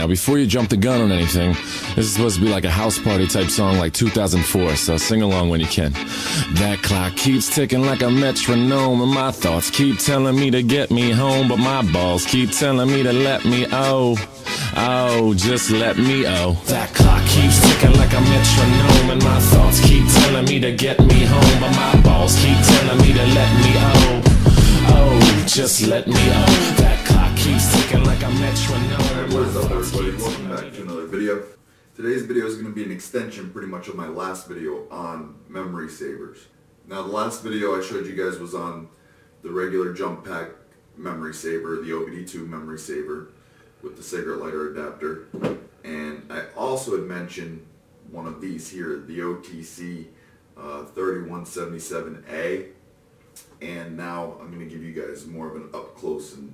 Now, before you jump the gun on anything, this is supposed to be like a house party type song like 2004, so sing along when you can. That clock keeps ticking like a metronome, and my thoughts keep telling me to get me home, but my balls keep telling me to let me just let me That clock keeps ticking like a metronome, and my thoughts keep telling me to get me home, but my balls keep telling me to let me just let me That clock keeps ticking like a metronome. What is up, everybody? Welcome back to another video. Today's video is going to be an extension pretty much of my last video on memory savers. Now, the last video I showed you guys was on the regular jump pack memory saver, the OBD2 memory saver with the cigarette lighter adapter, and I also had mentioned one of these here, the OTC 3177A, and now I'm going to give you guys more of an up close and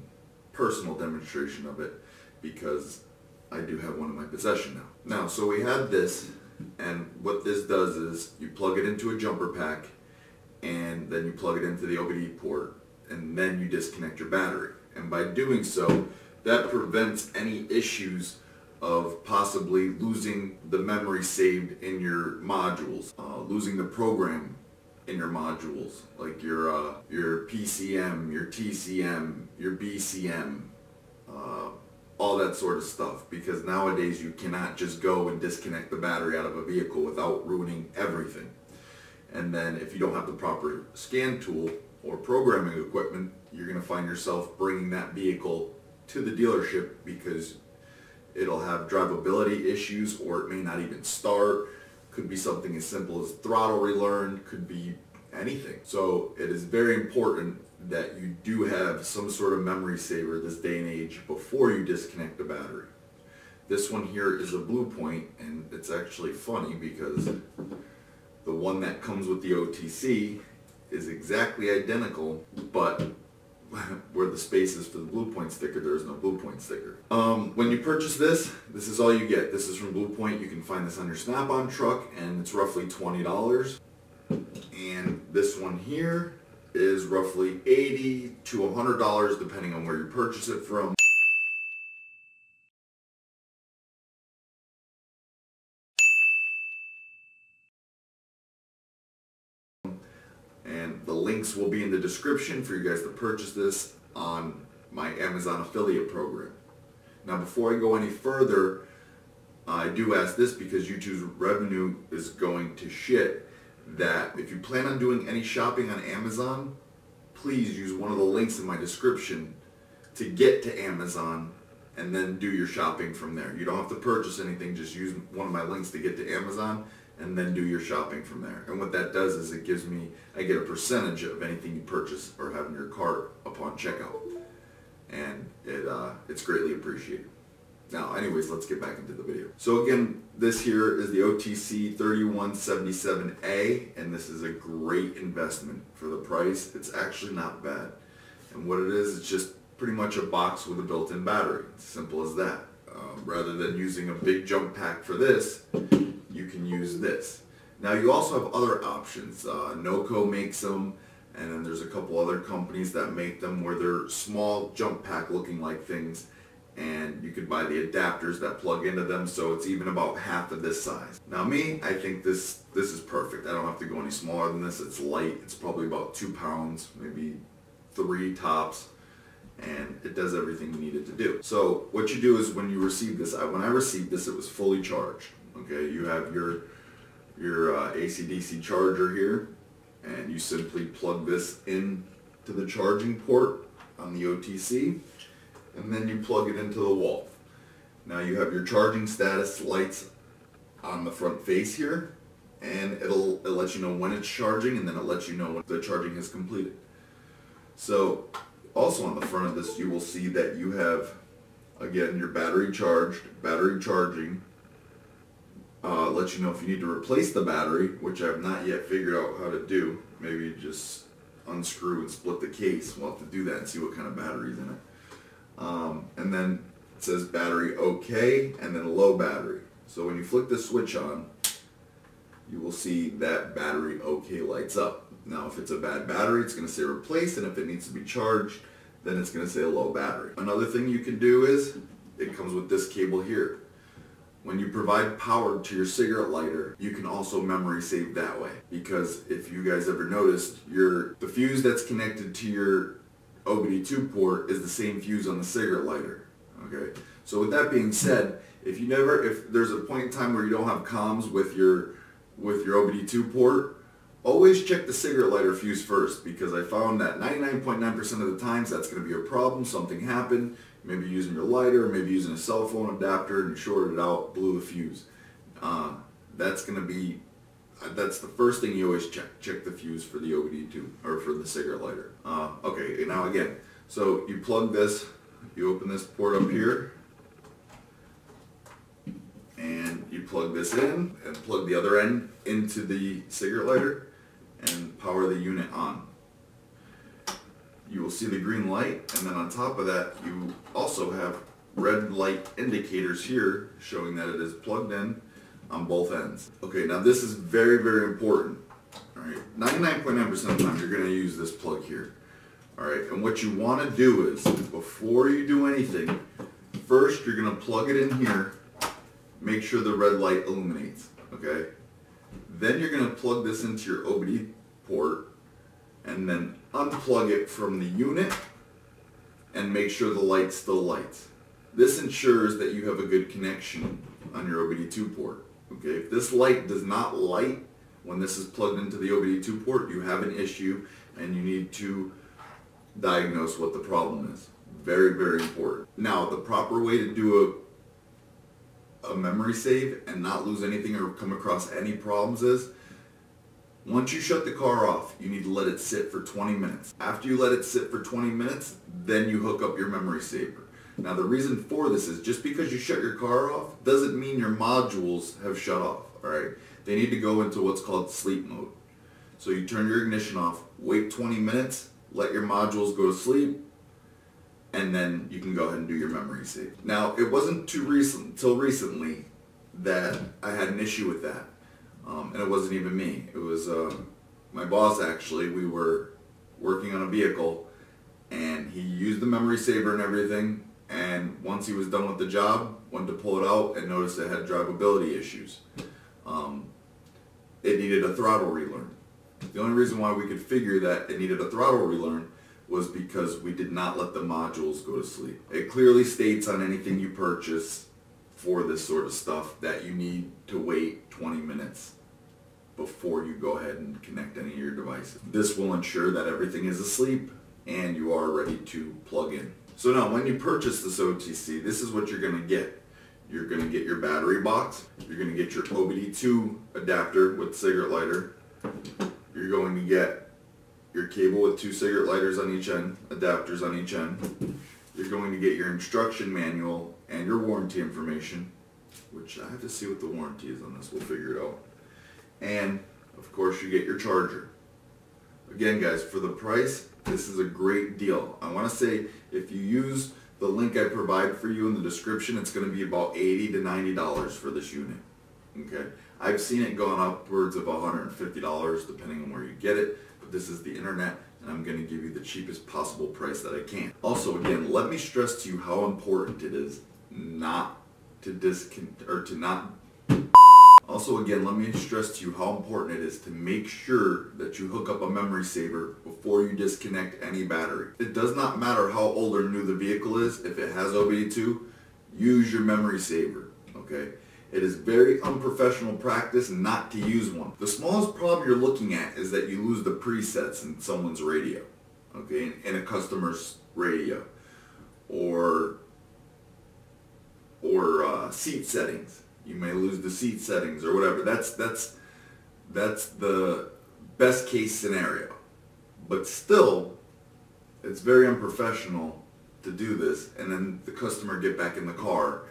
personal demonstration of it because I do have one in my possession now. So we have this, and what this does is you plug it into a jumper pack, and then you plug it into the OBD port, and then you disconnect your battery. And by doing so, that prevents any issues of possibly losing the memory saved in your modules, losing the program in your modules, like your PCM, your TCM, your BCM, all that sort of stuff, because nowadays you cannot just go and disconnect the battery out of a vehicle without ruining everything. And then if you don't have the proper scan tool or programming equipment, you're going to find yourself bringing that vehicle to the dealership because it'll have drivability issues, or it may not even start. Could be something as simple as throttle relearn, could be anything. So it is very important that you do have some sort of memory saver this day and age before you disconnect the battery. This one here is a Blue Point, and it's actually funny because the one that comes with the OTC is exactly identical, but where the space is for the Blue Point sticker, there is no Blue Point sticker. When you purchase this is all you get. This is from Blue Point. You can find this on your Snap-on truck, and it's roughly $20. And this one here is roughly $80 to $100 depending on where you purchase it from. And the links will be in the description for you guys to purchase this on my Amazon affiliate program. Now, before I go any further, I do ask this because YouTube's revenue is going to shit, that if you plan on doing any shopping on Amazon, please use one of the links in my description to get to Amazon and then do your shopping from there. You don't have to purchase anything, just use one of my links to get to Amazon and then do your shopping from there. And what that does is it gives me, I get a percentage of anything you purchase or have in your cart upon checkout. And it's greatly appreciated. Now, anyways, let's get back into the video. So again, this here is the OTC 3177A, and this is a great investment for the price. It's actually not bad. And what it is, it's just pretty much a box with a built-in battery. It's simple as that. Rather than using a big jump pack for this, you can use this. Now, you also have other options. NOCO makes them, and then there's a couple other companies that make them where they're small jump pack looking like things, and you could buy the adapters that plug into them, so it's even about half of this size. Now me, I think this is perfect. I don't have to go any smaller than this. It's light. It's probably about 2 pounds, maybe 3 tops, and it does everything you need it to do. So what you do is when you receive this, when I received this, it was fully charged. Okay, you have your AC/DC charger here, and you simply plug this in to the charging port on the OTC, and then you plug it into the wall. Now you have your charging status lights on the front face here, and it'll let you know when it's charging, and then it'll let you know when the charging is completed. So also on the front of this, you will see that you have, again, your battery charged, battery charging, let you know if you need to replace the battery, which I have not yet figured out how to do. Maybe just unscrew and split the case. We'll have to do that and see what kind of battery's in it. And then it says battery OK, and then low battery. So when you flick the switch on, you will see that battery OK lights up. Now if it's a bad battery, it's going to say replace, and if it needs to be charged, then it's going to say low battery. Another thing you can do is, it comes with this cable here. When you provide power to your cigarette lighter, you can also memory save that way. Because if you guys ever noticed, the fuse that's connected to your OBD2 port is the same fuse on the cigarette lighter. Okay. So with that being said, if there's a point in time where you don't have comms with your OBD2 port, always check the cigarette lighter fuse first, because I found that 99.9% of the times that's going to be a problem. Something happened, maybe using your lighter, maybe using a cell phone adapter, and you shorted it out, blew the fuse. That's the first thing you always check. Check the fuse for the OBD2 or for the cigarette lighter. Okay, now again, so you plug this, you open this port up here, and you plug this in and plug the other end into the cigarette lighter and power the unit on. You will see the green light, and then on top of that you also have red light indicators here showing that it is plugged in on both ends. Okay, now this is very, very important. Alright, 99.9% of the time you're going to use this plug here. Alright, and what you want to do is, before you do anything, first you're going to plug it in here, make sure the red light illuminates. Okay? Then you're going to plug this into your OBD port and then unplug it from the unit and make sure the light still lights. This ensures that you have a good connection on your OBD2 port. Okay? If this light does not light when this is plugged into the OBD2 port, you have an issue and you need to diagnose what the problem is. Very, very important. Now, the proper way to do a memory save and not lose anything or come across any problems is, once you shut the car off, you need to let it sit for 20 minutes. After you let it sit for 20 minutes, then you hook up your memory saver. Now the reason for this is, just because you shut your car off doesn't mean your modules have shut off. Alright? They need to go into what's called sleep mode. So you turn your ignition off, wait 20 minutes, let your modules go to sleep, and then you can go ahead and do your memory save. Now, it wasn't till recently that I had an issue with that. And it wasn't even me. It was my boss, actually. We were working on a vehicle, and he used the memory saver and everything, and once he was done with the job, went to pull it out and noticed it had drivability issues. It needed a throttle relearn. The only reason why we could figure that it needed a throttle relearn was because we did not let the modules go to sleep. It clearly states on anything you purchase for this sort of stuff that you need to wait 20 minutes before you go ahead and connect any of your devices. This will ensure that everything is asleep and you are ready to plug in. So now, when you purchase this OTC, this is what you're going to get. You're going to get your battery box, you're going to get your OBD2 adapter with cigarette lighter, you're going to get your cable with 2 cigarette lighters on each end, adapters on each end. You're going to get your instruction manual and your warranty information, which I have to see what the warranty is on this. We'll figure it out. And, of course, you get your charger. Again, guys, for the price, this is a great deal. I want to say, if you use the link I provide for you in the description, it's going to be about $80 to $90 for this unit. Okay? I've seen it going upwards of $150 depending on where you get it. This is the internet, and I'm going to give you the cheapest possible price that I can. Also, again, let me stress to you how important it is not to Also, again, let me stress to you how important it is to make sure that you hook up a memory saver before you disconnect any battery. It does not matter how old or new the vehicle is. If it has OBD2, use your memory saver. Okay? It is very unprofessional practice not to use one. The smallest problem you're looking at is that you lose the presets in someone's radio, okay, in a customer's radio, or seat settings. You may lose the seat settings or whatever. That's the best case scenario. But still, it's very unprofessional to do this, and then the customer get back in the car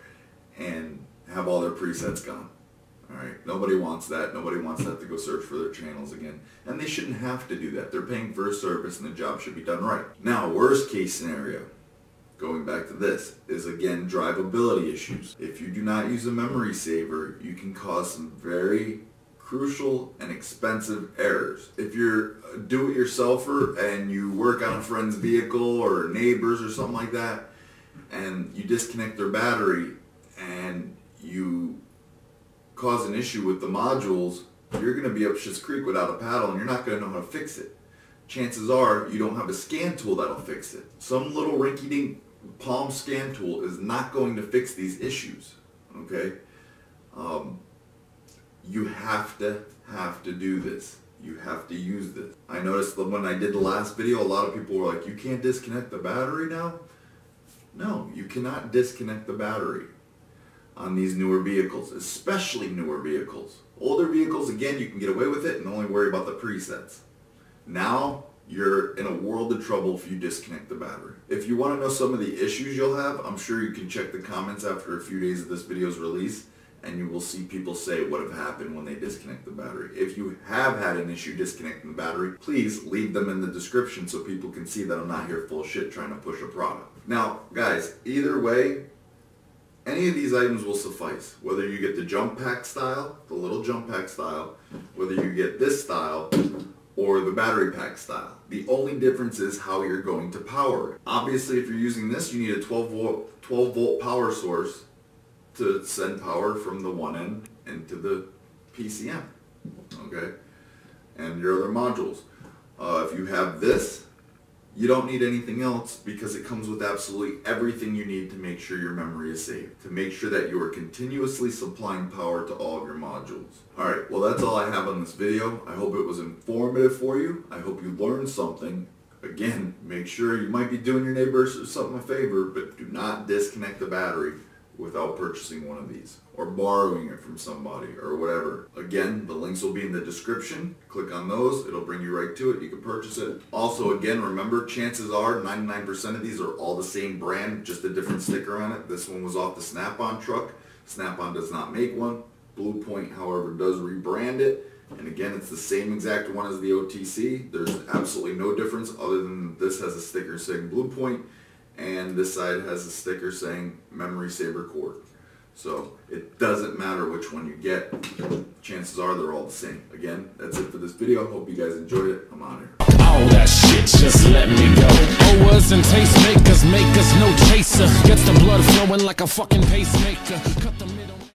and have all their presets gone. Alright, nobody wants that. Nobody wants that to go search for their channels again. And they shouldn't have to do that. They're paying for a service and the job should be done right. Now, worst case scenario, going back to this, is again drivability issues. If you do not use a memory saver, you can cause some very crucial and expensive errors. If you're a do-it-yourselfer and you work on a friend's vehicle or neighbors or something like that, and you disconnect their battery and you cause an issue with the modules, you're going to be up shit's creek without a paddle and you're not going to know how to fix it. Chances are you don't have a scan tool that'll fix it. Some little rinky-dink palm scan tool is not going to fix these issues, okay? You have to do this. You have to use this. I noticed that when I did the last video, a lot of people were like, you can't disconnect the battery now? No, you cannot disconnect the battery on these newer vehicles, especially newer vehicles. Older vehicles, again, you can get away with it and only worry about the presets. Now, you're in a world of trouble if you disconnect the battery. If you want to know some of the issues you'll have, I'm sure you can check the comments after a few days of this video's release, and you will see people say what have happened when they disconnect the battery. If you have had an issue disconnecting the battery, please leave them in the description so people can see that I'm not here full of shit trying to push a product. Now, guys, either way, any of these items will suffice. Whether you get the jump pack style, the little jump pack style, whether you get this style, or the battery pack style. The only difference is how you're going to power it. Obviously, if you're using this, you need a 12 volt power source to send power from the one end into the PCM, okay? And your other modules. If you have this, you don't need anything else because it comes with absolutely everything you need to make sure your memory is safe, to make sure that you are continuously supplying power to all of your modules. Alright, well that's all I have on this video. I hope it was informative for you. I hope you learned something. Again, make sure you might be doing your neighbors something a favor, but do not disconnect the battery without purchasing one of these or borrowing it from somebody or whatever. Again, the links will be in the description. Click on those, it'll bring you right to it. You can purchase it. Also, again, remember, chances are 99% of these are all the same brand, just a different sticker on it. This one was off the Snap-on truck. Snap-on does not make one. Blue Point, however, does rebrand it. And again, it's the same exact one as the OTC. There's absolutely no difference other than this has a sticker saying Blue Point and this side has a sticker saying Memory Saver Cord. So it doesn't matter which one you get. Chances are they're all the same. Again, that's it for this video. Hope you guys enjoyed it. I'm out of here. All that shit, just let me go. Owers and tastemakers make us no chaser. Gets the blood flowing like a fucking pacemaker. Cut the